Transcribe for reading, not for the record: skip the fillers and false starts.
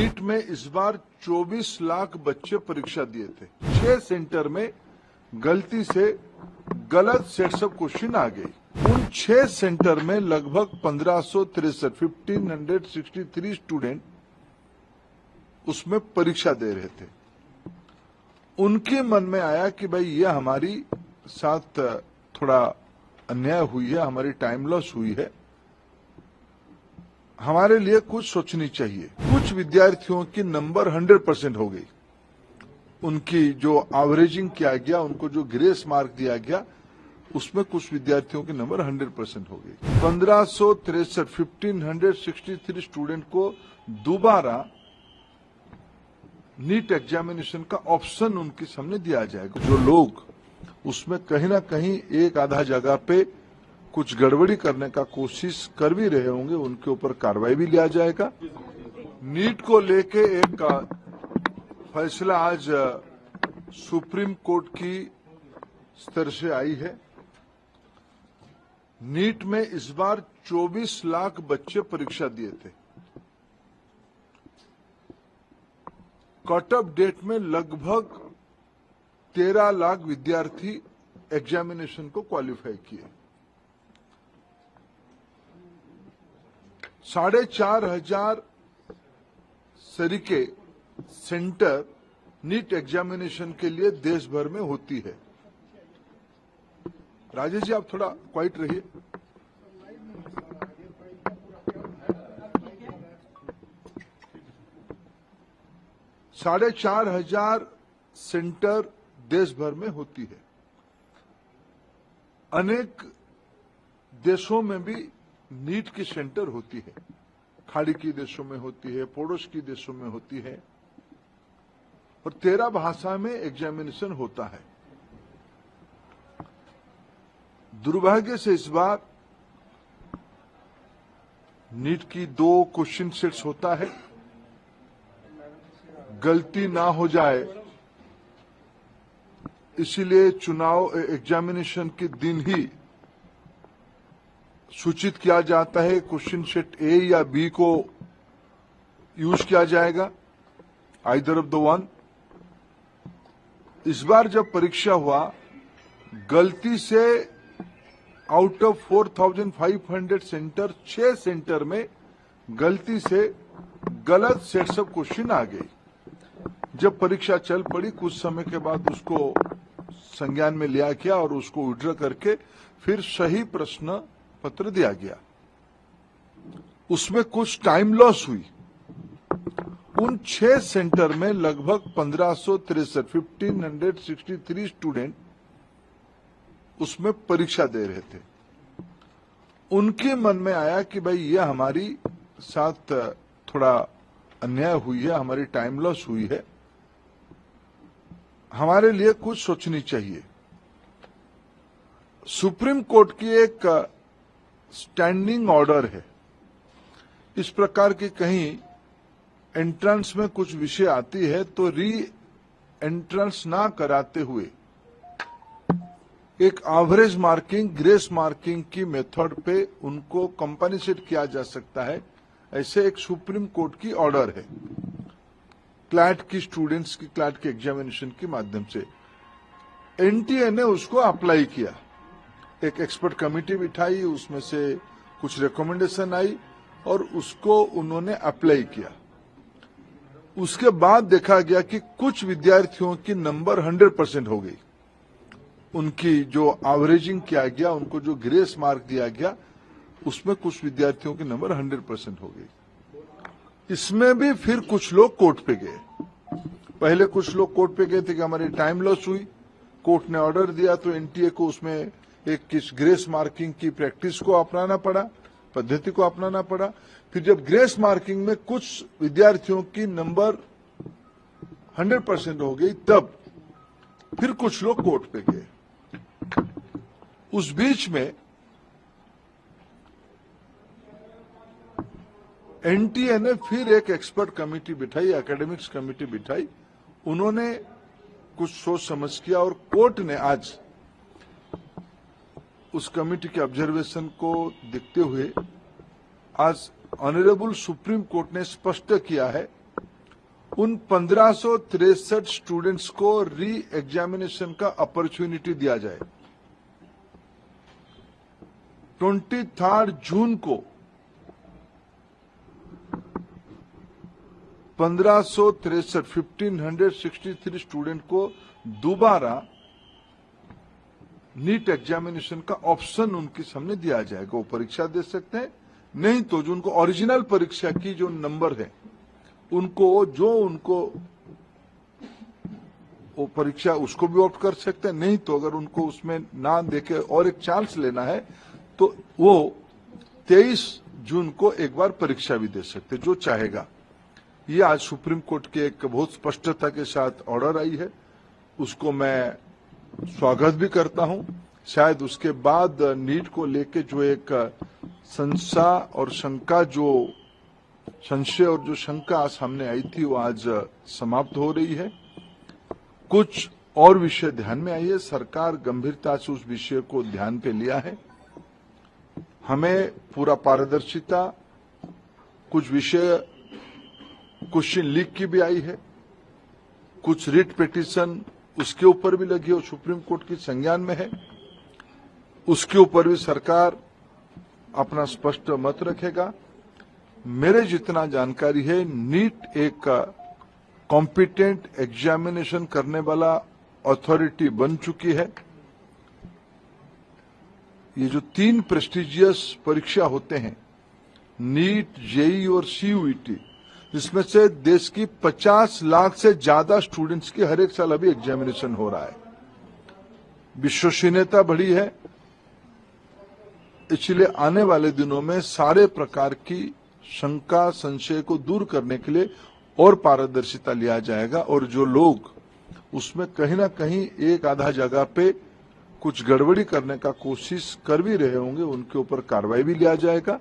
NEET में इस बार 24 लाख बच्चे परीक्षा दिए थे। 6 सेंटर में गलती से गलत सेट्स ऑफ क्वेश्चन आ गई। उन 6 सेंटर में लगभग 1563 स्टूडेंट उसमें परीक्षा दे रहे थे। उनके मन में आया कि भाई ये हमारी साथ थोड़ा अन्याय हुई है, हमारी टाइम लॉस हुई है, हमारे लिए कुछ सोचनी चाहिए। कुछ विद्यार्थियों की नंबर 100% हो गई। उनकी जो एवरेजिंग किया गया, उनको जो ग्रेस मार्क दिया गया, उसमें कुछ विद्यार्थियों की नंबर 100% हो गई। 1563 स्टूडेंट को दोबारा नीट एग्जामिनेशन का ऑप्शन उनके सामने दिया जाएगा। जो लोग उसमें कहीं ना कहीं एक आधा जगह पे कुछ गड़बड़ी करने का कोशिश कर भी रहे होंगे, उनके ऊपर कार्रवाई भी लिया जाएगा। नीट को लेके एक फैसला आज सुप्रीम कोर्ट की स्तर से आई है। नीट में इस बार 24 लाख बच्चे परीक्षा दिए थे। कट ऑफ डेट में लगभग 13 लाख विद्यार्थी एग्जामिनेशन को क्वालिफाई किए। 4,500 तरीके सेंटर नीट एग्जामिनेशन के लिए देश भर में होती है। राजेश जी, आप थोड़ा क्वाइट रहिए। साढ़े 4,500 सेंटर देश भर में होती है। अनेक देशों में भी नीट की सेंटर होती है। खाड़ी की देशों में होती है, पड़ोस की देशों में होती है, और 13 भाषा में एग्जामिनेशन होता है। दुर्भाग्य से इस बार नीट की 2 क्वेश्चन सेट्स होता है। गलती ना हो जाए इसीलिए चुनाव एग्जामिनेशन के दिन ही सूचित किया जाता है। क्वेश्चन सेट ए या बी को यूज किया जाएगा, आइदर ऑफ द वन। इस बार जब परीक्षा हुआ, गलती से आउट ऑफ 4,500 सेंटर 6 सेंटर में गलती से गलत सेट्स ऑफ क्वेश्चन आ गई। जब परीक्षा चल पड़ी, कुछ समय के बाद उसको संज्ञान में लिया गया और उसको विड्रॉ करके फिर सही प्रश्न पत्र दिया गया। उसमें कुछ टाइम लॉस हुई। उन 6 सेंटर में लगभग 1563 स्टूडेंट उसमें परीक्षा दे रहे थे। उनके मन में आया कि भाई ये हमारी साथ थोड़ा अन्याय हुई है, हमारी टाइम लॉस हुई है, हमारे लिए कुछ सोचनी चाहिए। सुप्रीम कोर्ट की एक स्टैंडिंग ऑर्डर है। इस प्रकार की कहीं एंट्रेंस में कुछ विषय आती है तो री एंट्रेंस ना कराते हुए एक एवरेज मार्किंग, ग्रेस मार्किंग की मेथड पे उनको कंपनसेट किया जा सकता है। ऐसे एक सुप्रीम कोर्ट की ऑर्डर है। क्लैट की स्टूडेंट्स की क्लैट के एग्जामिनेशन के माध्यम से एनटीए ने उसको अप्लाई किया। एक एक्सपर्ट कमेटी बिठाई, उसमें से कुछ रिकमेंडेशन आई और उसको उन्होंने अप्लाई किया। उसके बाद देखा गया कि कुछ विद्यार्थियों की नंबर 100% हो गई। उनकी जो एवरेजिंग किया गया, उनको जो ग्रेस मार्क दिया गया, उसमें कुछ विद्यार्थियों की नंबर 100% हो गई। इसमें भी फिर कुछ लोग कोर्ट पे गए। पहले कुछ लोग कोर्ट पे गए थे कि हमारी टाइम लॉस हुई। कोर्ट ने ऑर्डर दिया तो एनटीए को उसमें एक किस ग्रेस मार्किंग की प्रैक्टिस को अपनाना पड़ा, पद्धति को अपनाना पड़ा। फिर जब ग्रेस मार्किंग में कुछ विद्यार्थियों की नंबर 100% हो गई, तब फिर कुछ लोग कोर्ट पे गए। उस बीच में एनटीए ने फिर एक एक्सपर्ट कमेटी बिठाई, एकेडमिक्स कमेटी बिठाई। उन्होंने कुछ सोच समझ किया और कोर्ट ने आज उस कमेटी के ऑब्जर्वेशन को देखते हुए आज ऑनरेबल सुप्रीम कोर्ट ने स्पष्ट किया है उन 1563 स्टूडेंट्स को री एग्जामिनेशन का अपॉर्चुनिटी दिया जाए। 23 जून को 1563 स्टूडेंट को दोबारा नीट एग्जामिनेशन का ऑप्शन उनके सामने दिया जाएगा। वो परीक्षा दे सकते हैं, नहीं तो जो उनको ओरिजिनल परीक्षा की जो नंबर है उनको वो परीक्षा उसको भी ऑप्ट कर सकते हैं, नहीं तो अगर उनको उसमें ना देके और एक चांस लेना है तो वो 23 जून को एक बार परीक्षा भी दे सकते, जो चाहेगा। ये आज सुप्रीम कोर्ट के एक बहुत स्पष्टता के साथ ऑर्डर आई है, उसको मैं स्वागत भी करता हूं। शायद उसके बाद नीट को लेके जो एक संशय और जो शंका सामने आई थी वो आज समाप्त हो रही है। कुछ और विषय ध्यान में आई है, सरकार गंभीरता से उस विषय को ध्यान पे लिया है। हमें पूरा पारदर्शिता, कुछ विषय क्वेश्चन लीक की भी आई है, कुछ रिट पिटीशन उसके ऊपर भी लगी है, सुप्रीम कोर्ट की संज्ञान में है, उसके ऊपर भी सरकार अपना स्पष्ट मत रखेगा। मेरे जितना जानकारी है, नीट एक कॉम्पिटेंट एग्जामिनेशन करने वाला अथॉरिटी बन चुकी है। ये जो 3 प्रेस्टिजियस परीक्षा होते हैं, नीट, जेईई और सीयूईटी, जिसमें से देश की 50 लाख से ज्यादा स्टूडेंट्स की हर एक साल अभी एग्जामिनेशन हो रहा है। विश्वसनीयता बढ़ी है, इसलिए आने वाले दिनों में सारे प्रकार की शंका संशय को दूर करने के लिए और पारदर्शिता लिया जाएगा, और जो लोग उसमें कहीं ना कहीं एक आधा जगह पे कुछ गड़बड़ी करने का कोशिश कर भी रहे होंगे उनके ऊपर कार्रवाई भी लिया जाएगा।